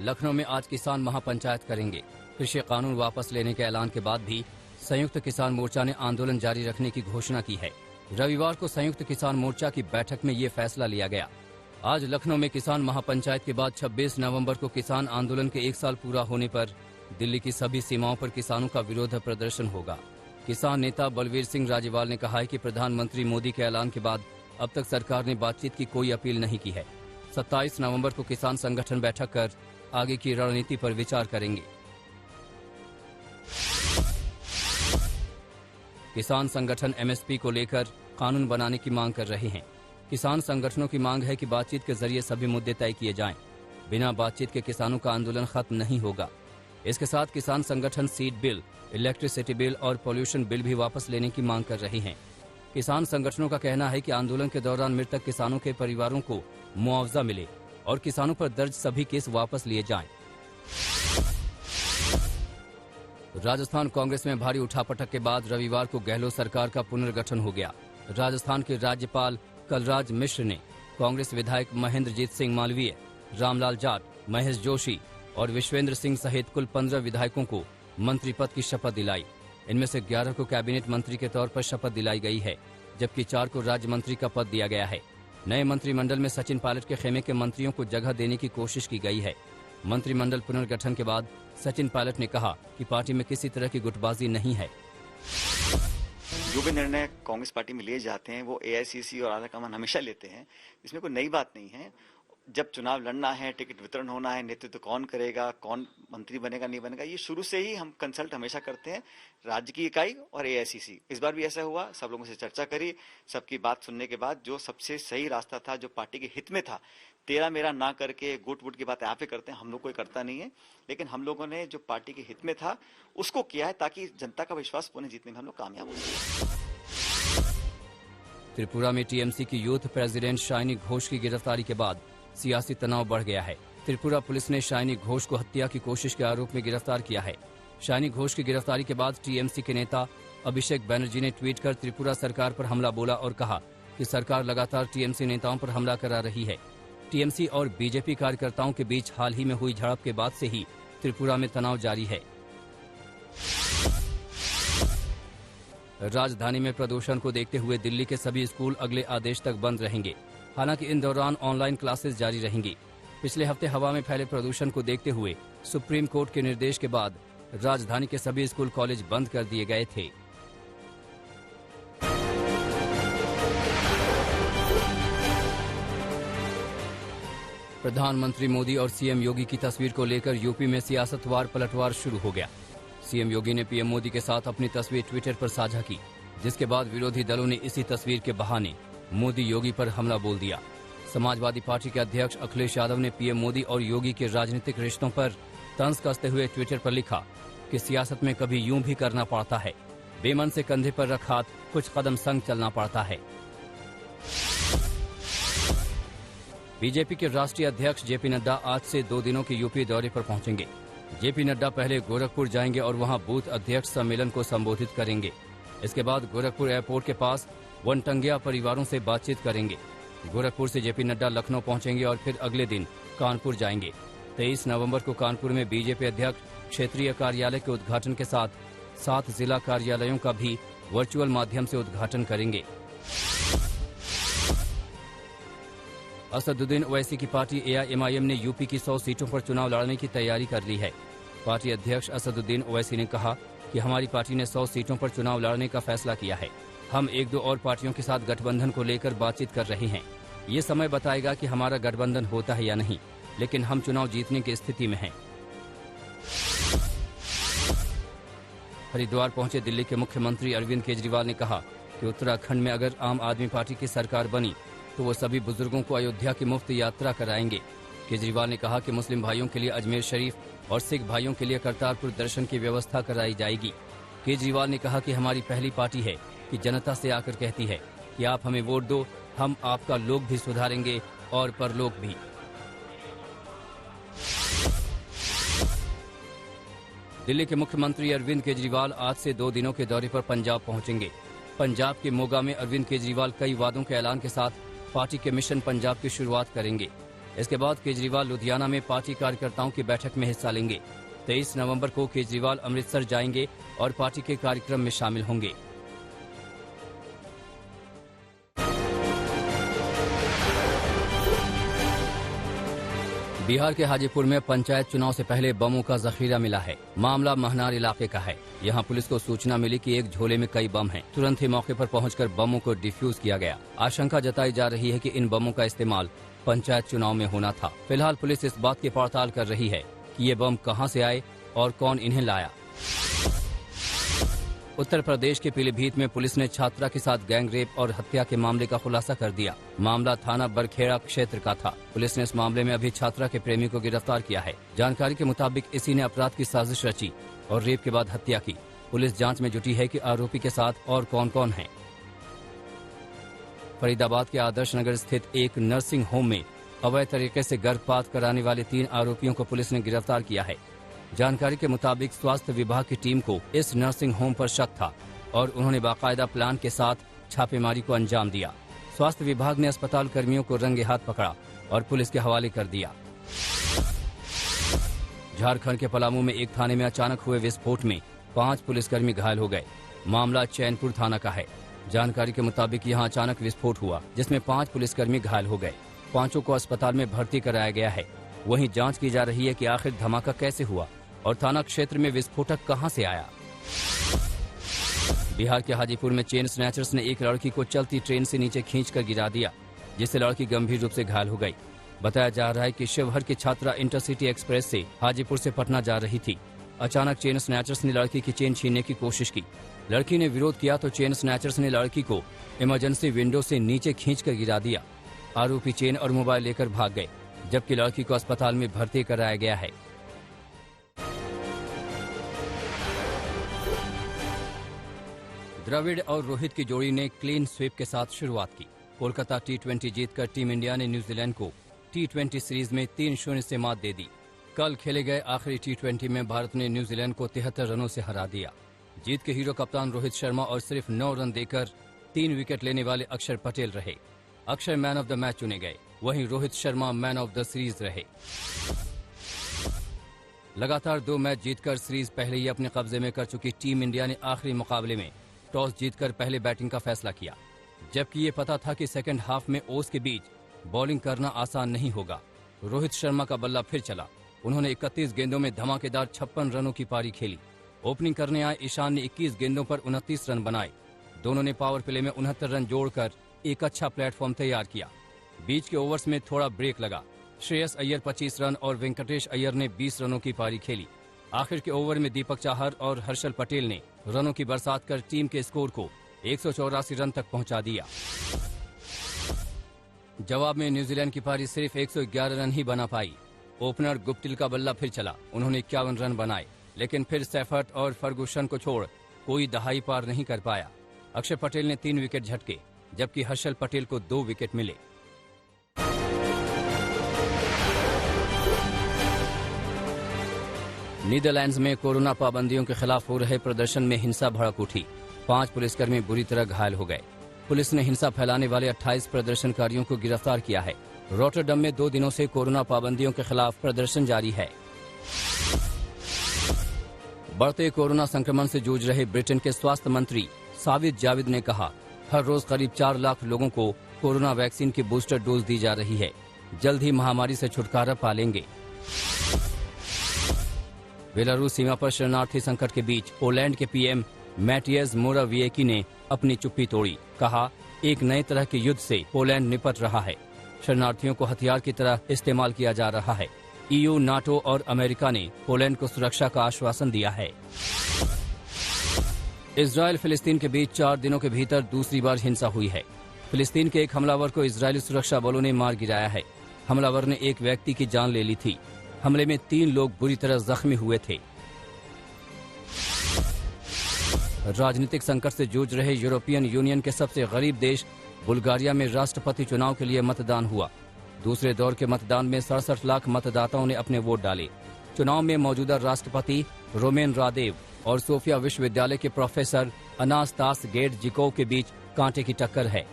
लखनऊ में आज किसान महापंचायत करेंगे। कृषि कानून वापस लेने के ऐलान के बाद भी संयुक्त किसान मोर्चा ने आंदोलन जारी रखने की घोषणा की है। रविवार को संयुक्त किसान मोर्चा की बैठक में ये फैसला लिया गया। आज लखनऊ में किसान महापंचायत के बाद 26 नवंबर को किसान आंदोलन के 1 साल पूरा होने पर दिल्ली की सभी सीमाओं पर किसानों का विरोध प्रदर्शन होगा। किसान नेता बलवीर सिंह राजेवाल ने कहा है कि प्रधानमंत्री मोदी के ऐलान के बाद अब तक सरकार ने बातचीत की कोई अपील नहीं की है। 27 नवंबर को किसान संगठन बैठक कर आगे की रणनीति पर विचार करेंगे। किसान संगठन एमएसपी को लेकर कानून बनाने की मांग कर रहे हैं। किसान संगठनों की मांग है कि बातचीत के जरिए सभी मुद्दे तय किए जाएं। बिना बातचीत के किसानों का आंदोलन खत्म नहीं होगा। इसके साथ किसान संगठन सीड बिल, इलेक्ट्रिसिटी बिल और पॉल्यूशन बिल भी वापस लेने की मांग कर रहे हैं। किसान संगठनों का कहना है कि आंदोलन के दौरान मृतक किसानों के परिवारों को मुआवजा मिले और किसानों पर दर्ज सभी केस वापस लिए जाएं। राजस्थान कांग्रेस में भारी उठापटक के बाद रविवार को गहलोत सरकार का पुनर्गठन हो गया। राजस्थान के राज्यपाल कलराज मिश्र ने कांग्रेस विधायक महेंद्रजीत सिंह मालवीय, रामलाल जाट, महेश जोशी और विश्वेंद्र सिंह सहित कुल 15 विधायकों को मंत्री पद की शपथ दिलाई। इनमें से 11 को कैबिनेट मंत्री के तौर पर शपथ दिलाई गई है, जबकि 4 को राज्य मंत्री का पद दिया गया है। नए मंत्रिमंडल में सचिन पायलट के खेमे के मंत्रियों को जगह देने की कोशिश की गई है। मंत्रिमंडल पुनर्गठन के बाद सचिन पायलट ने कहा कि पार्टी में किसी तरह की गुटबाजी नहीं है। जो भी निर्णय कांग्रेस पार्टी में लिए जाते हैं वो एआईसीसी और आला कमान हमेशा लेते हैं। इसमें कोई नई बात नहीं है। जब चुनाव लड़ना है, टिकट वितरण होना है, नेतृत्व कौन करेगा, कौन मंत्री बनेगा नहीं बनेगा, ये शुरू से ही हम कंसल्ट हमेशा करते हैं राज्य की इकाई और एआईसीसी। इस बार भी ऐसा हुआ। सब लोगों से चर्चा करी, सबकी बात सुनने के बाद जो सबसे सही रास्ता था, जो पार्टी के हित में था, तेरा मेरा ना करके गुट वुट की बातें आप ही करते हैं, हम लोग कोई करता नहीं है। लेकिन हम लोगों ने जो पार्टी के हित में था उसको किया है, ताकि जनता का विश्वास पुनः जीतने में हम लोग कामयाब हो सके। त्रिपुरा में टीएमसी की यूथ प्रेसिडेंट शाइनी घोष की गिरफ्तारी के बाद सियासी तनाव बढ़ गया है। त्रिपुरा पुलिस ने शाइनी घोष को हत्या की कोशिश के आरोप में गिरफ्तार किया है। शाइनी घोष की गिरफ्तारी के बाद टीएमसी के नेता अभिषेक बनर्जी ने ट्वीट कर त्रिपुरा सरकार पर हमला बोला और कहा कि सरकार लगातार टीएमसी नेताओं पर हमला करा रही है। टीएमसी और बीजेपी कार्यकर्ताओं के बीच हाल ही में हुई झड़प के बाद से ही त्रिपुरा में तनाव जारी है। राजधानी में प्रदूषण को देखते हुए दिल्ली के सभी स्कूल अगले आदेश तक बंद रहेंगे। हालांकि इन दौरान ऑनलाइन क्लासेस जारी रहेंगी। पिछले हफ्ते हवा में फैले प्रदूषण को देखते हुए सुप्रीम कोर्ट के निर्देश के बाद राजधानी के सभी स्कूल कॉलेज बंद कर दिए गए थे। प्रधानमंत्री मोदी और सीएम योगी की तस्वीर को लेकर यूपी में सियासतवार पलटवार शुरू हो गया। सीएम योगी ने पीएम मोदी के साथ अपनी तस्वीर ट्विटर पर साझा की, जिसके बाद विरोधी दलों ने इसी तस्वीर के बहाने मोदी योगी पर हमला बोल दिया। समाजवादी पार्टी के अध्यक्ष अखिलेश यादव ने पीएम मोदी और योगी के राजनीतिक रिश्तों पर तंज कसते हुए ट्विटर पर लिखा कि सियासत में कभी यूं भी करना पड़ता है, बेमन से कंधे पर रख हाथ कुछ कदम संग चलना पड़ता है। बीजेपी के राष्ट्रीय अध्यक्ष जेपी नड्डा आज से 2 दिनों के यूपी दौरे पर पहुंचेंगे। जेपी नड्डा पहले गोरखपुर जाएंगे और वहां बूथ अध्यक्ष सम्मेलन को संबोधित करेंगे। इसके बाद गोरखपुर एयरपोर्ट के पास वनटंगिया परिवारों से बातचीत करेंगे। गोरखपुर से जेपी नड्डा लखनऊ पहुंचेंगे और फिर अगले दिन कानपुर जाएंगे। 23 नवंबर को कानपुर में बीजेपी अध्यक्ष क्षेत्रीय कार्यालय के उद्घाटन के साथ 7 जिला कार्यालयों का भी वर्चुअल माध्यम से उद्घाटन करेंगे। असदुद्दीन ओवैसी की पार्टी एआईएमआईएम ने यूपी की 100 सीटों पर चुनाव लड़ने की तैयारी कर ली है। पार्टी अध्यक्ष असदुद्दीन ओवैसी ने कहा कि हमारी पार्टी ने 100 सीटों पर चुनाव लड़ने का फैसला किया है। हम 1-2 और पार्टियों के साथ गठबंधन को लेकर बातचीत कर रहे हैं। ये समय बताएगा कि हमारा गठबंधन होता है या नहीं, लेकिन हम चुनाव जीतने की स्थिति में हैं। हरिद्वार पहुंचे दिल्ली के मुख्यमंत्री अरविंद केजरीवाल ने कहा कि उत्तराखंड में अगर आम आदमी पार्टी की सरकार बनी तो वो सभी बुजुर्गों को अयोध्या की मुफ्त यात्रा कराएंगे। केजरीवाल ने कहा कि मुस्लिम भाइयों के लिए अजमेर शरीफ और सिख भाइयों के लिए करतारपुर दर्शन की व्यवस्था कराई जाएगी। केजरीवाल ने कहा कि हमारी पहली पार्टी है कि जनता से आकर कहती है कि आप हमें वोट दो, हम आपका लोक भी सुधारेंगे और परलोक भी। दिल्ली के मुख्यमंत्री अरविंद केजरीवाल आज से 2 दिनों के दौरे पर पंजाब पहुंचेंगे। पंजाब के मोगा में अरविंद केजरीवाल कई वादों के ऐलान के साथ पार्टी के मिशन पंजाब की शुरुआत करेंगे। इसके बाद केजरीवाल लुधियाना में पार्टी कार्यकर्ताओं की बैठक में हिस्सा लेंगे। 23 नवंबर को केजरीवाल अमृतसर जाएंगे और पार्टी के कार्यक्रम में शामिल होंगे। बिहार के हाजीपुर में पंचायत चुनाव से पहले बमों का जखीरा मिला है। मामला महनार इलाके का है। यहां पुलिस को सूचना मिली कि एक झोले में कई बम हैं। तुरंत ही मौके पर पहुंचकर बमों को डिफ्यूज किया गया। आशंका जताई जा रही है कि इन बमों का इस्तेमाल पंचायत चुनाव में होना था। फिलहाल पुलिस इस बात की पड़ताल कर रही है कि ये बम कहां से आए और कौन इन्हें लाया। उत्तर प्रदेश के पीलीभीत में पुलिस ने छात्रा के साथ गैंग रेप और हत्या के मामले का खुलासा कर दिया। मामला थाना बरखेड़ा क्षेत्र का था। पुलिस ने इस मामले में अभी छात्रा के प्रेमी को गिरफ्तार किया है। जानकारी के मुताबिक इसी ने अपराध की साजिश रची और रेप के बाद हत्या की। पुलिस जांच में जुटी है कि आरोपी के साथ और कौन कौन है। फरीदाबाद के आदर्श नगर स्थित एक नर्सिंग होम में अवैध तरीके से गर्भपात कराने वाले 3 आरोपियों को पुलिस ने गिरफ्तार किया है। जानकारी के मुताबिक स्वास्थ्य विभाग की टीम को इस नर्सिंग होम पर शक था और उन्होंने बाकायदा प्लान के साथ छापेमारी को अंजाम दिया। स्वास्थ्य विभाग ने अस्पताल कर्मियों को रंगे हाथ पकड़ा और पुलिस के हवाले कर दिया। झारखंड के पलामू में एक थाने में अचानक हुए विस्फोट में 5 पुलिसकर्मी घायल हो गए। मामला चैनपुर थाना का है। जानकारी के मुताबिक यहां अचानक विस्फोट हुआ जिसमें 5 पुलिसकर्मी घायल हो गए। 5 को अस्पताल में भर्ती कराया गया है। वहीं जांच की जा रही है कि आखिर धमाका कैसे हुआ और थाना क्षेत्र में विस्फोटक कहां से आया। बिहार के हाजीपुर में चेन स्नैचर्स ने एक लड़की को चलती ट्रेन से नीचे खींचकर गिरा दिया, जिससे लड़की गंभीर रूप से घायल हो गई। बताया जा रहा है कि शिवहर की छात्रा इंटरसिटी एक्सप्रेस से हाजीपुर से पटना जा रही थी। अचानक चेन स्नैचर्स ने लड़की की चेन छीनने की कोशिश की। लड़की ने विरोध किया तो चेन स्नैचर्स ने लड़की को इमरजेंसी विंडो से नीचे खींचकर गिरा दिया। आरोपी चेन और मोबाइल लेकर भाग गए, जबकि लड़की को अस्पताल में भर्ती कराया गया है। द्रविड़ और रोहित की जोड़ी ने क्लीन स्वीप के साथ शुरुआत की। कोलकाता T20 जीतकर टीम इंडिया ने न्यूजीलैंड को T20 सीरीज में 3-0 से मात दे दी। कल खेले गए आखिरी T20 में भारत ने न्यूजीलैंड को 73 रनों से हरा दिया। जीत के हीरो कप्तान रोहित शर्मा और सिर्फ 9 रन देकर 3 विकेट लेने वाले अक्षर पटेल रहे। अक्षर मैन ऑफ द मैच चुने गए, वहीं Rohit Sharma man of the series रहे। लगातार 2 मैच जीतकर सीरीज पहले ही अपने कब्जे में कर चुकी टीम इंडिया ने आखिरी मुकाबले में टॉस जीतकर पहले बैटिंग का फैसला किया, जबकि ये पता था कि सेकंड हाफ में ओस के बीच बॉलिंग करना आसान नहीं होगा। रोहित शर्मा का बल्ला फिर चला। उन्होंने 31 गेंदों में धमाकेदार 56 रनों की पारी खेली। ओपनिंग करने आए ईशान ने 21 गेंदों पर 29 रन बनाए। दोनों ने पावर प्ले में 69 रन जोड़कर एक अच्छा प्लेटफॉर्म तैयार किया। बीच के ओवर्स में थोड़ा ब्रेक लगा। श्रेयस अय्यर 25 रन और वेंकटेश अय्यर ने 20 रनों की पारी खेली। आखिर के ओवर में दीपक चाहर और हर्षल पटेल ने रनों की बरसात कर टीम के स्कोर को 184 रन तक पहुंचा दिया। जवाब में न्यूजीलैंड की पारी सिर्फ 111 रन ही बना पाई। ओपनर गुप्टिल का बल्ला फिर चला। उन्होंने 51 रन बनाए, लेकिन फिर सैफर्ट और फर्गूसन को छोड़ कोई दहाई पार नहीं कर पाया। अक्षर पटेल ने 3 विकेट झटके, जबकि हर्षल पटेल को 2 विकेट मिले। नीदरलैंड्स में कोरोना पाबंदियों के खिलाफ हो रहे प्रदर्शन में हिंसा भड़क उठी। 5 पुलिसकर्मी बुरी तरह घायल हो गए। पुलिस ने हिंसा फैलाने वाले 28 प्रदर्शनकारियों को गिरफ्तार किया है। रॉटरडम में 2 दिनों से कोरोना पाबंदियों के खिलाफ प्रदर्शन जारी है। बढ़ते कोरोना संक्रमण से जूझ रहे ब्रिटेन के स्वास्थ्य मंत्री साविद जाविद ने कहा, हर रोज करीब 4 लाख लोगों को कोरोना वैक्सीन की बूस्टर डोज दी जा रही है। जल्द ही महामारी से छुटकारा पा लेंगे। बेलारूस सीमा पर शरणार्थी संकट के बीच पोलैंड के पीएम मैटियस मोराविएकी ने अपनी चुप्पी तोड़ी। कहा, एक नए तरह के युद्ध से पोलैंड निपट रहा है। शरणार्थियों को हथियार की तरह इस्तेमाल किया जा रहा है। EU, नाटो और अमेरिका ने पोलैंड को सुरक्षा का आश्वासन दिया है। इजरायल फिलिस्तीन के बीच 4 दिनों के भीतर दूसरी बार हिंसा हुई है। फिलिस्तीन के एक हमलावर को इजरायली सुरक्षा बलों ने मार गिराया है। हमलावर ने एक व्यक्ति की जान ले ली थी। हमले में 3 लोग बुरी तरह जख्मी हुए थे। राजनीतिक संकट से जूझ रहे यूरोपियन यूनियन के सबसे गरीब देश बुल्गारिया में राष्ट्रपति चुनाव के लिए मतदान हुआ। दूसरे दौर के मतदान में 67 लाख मतदाताओं ने अपने वोट डाले। चुनाव में मौजूदा राष्ट्रपति रोमेन रादेव और सोफिया विश्वविद्यालय के प्रोफेसर अनास्तास गेटजिकोव के बीच कांटे की टक्कर है।